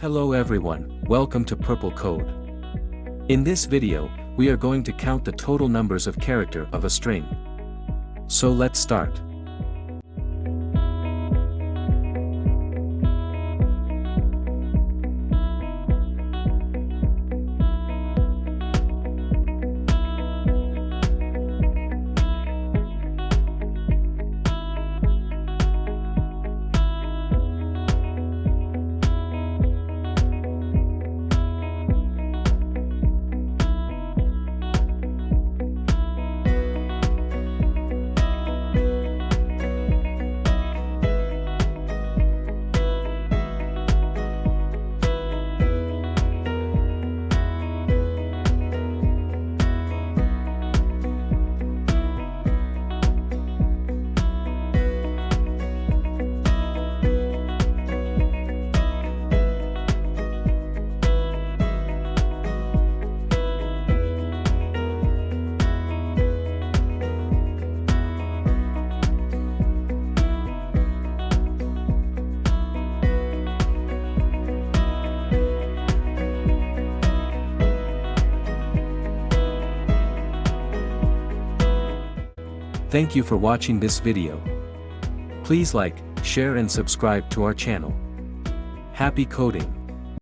Hello everyone, welcome to Purple Code. In this video, we are going to count the total numbers of character of a string. So let's start. Thank you for watching this video. Please like, share and subscribe to our channel. Happy coding!